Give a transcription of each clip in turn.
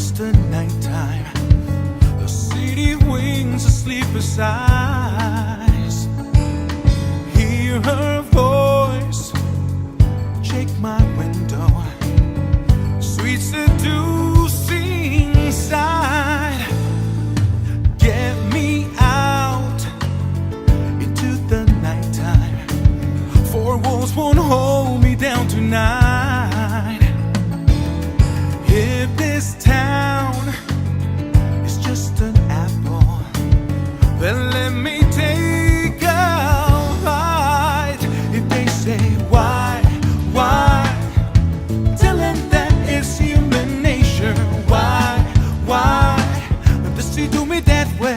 across the nighttime. The city winds asleep eyes. Hear her voice, shake my window. Sweet seducing side, get me out into the nighttime. Four walls won't hold me down tonight. If this town is just an apple, then let me take a bite. If they say why, tell them that it's human nature. Why does she do me that way?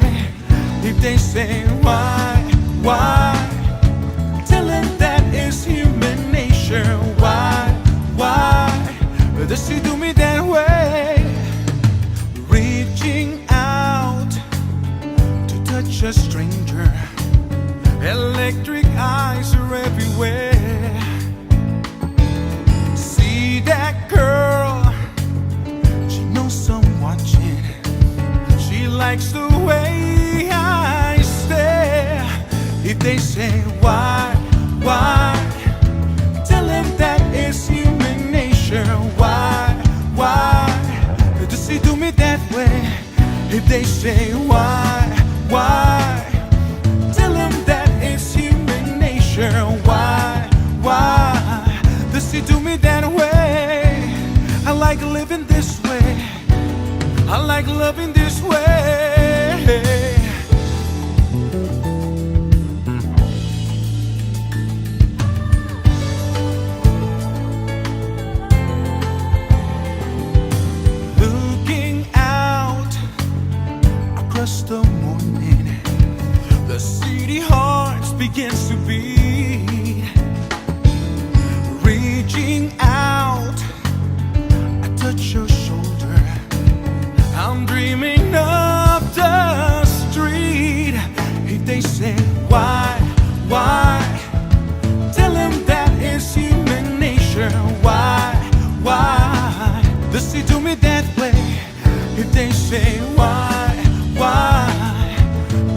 If they say why, tell them that it's human nature. Why does she do me that way? Reaching out to touch a stranger, electric eyes are everywhere. See that girl, she knows I'm watching. She likes the way I stare. If they say why, tell them that it's human nature. Why does she do me that way? If they say why, tell them that it's human nature. Why does she do me that way? I like living this way. I like loving this way. Looking out across the morning, the city hearts begins to beat. Reaching out, I touch your shoulder. I'm dreaming of the street. If they say why, tell them that it's human nature. Why does she do me that way? If they say why,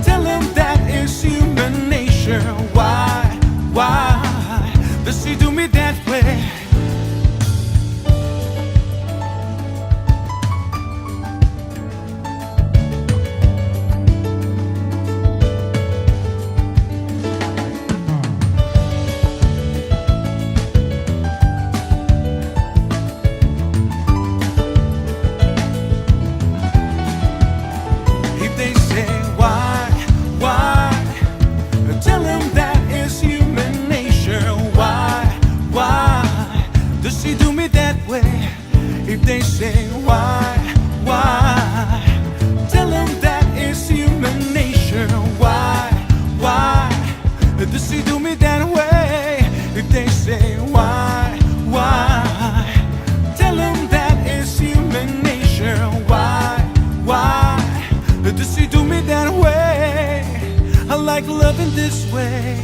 tell them that it's human nature. Why does she do me that way? If they say why, tell them that it's human nature. Why does she do me that way? If they say why, tell them that it's human nature. Why does she do me that way? If they say why, tell them that it's human nature. Why does she do me that way? I like loving this way.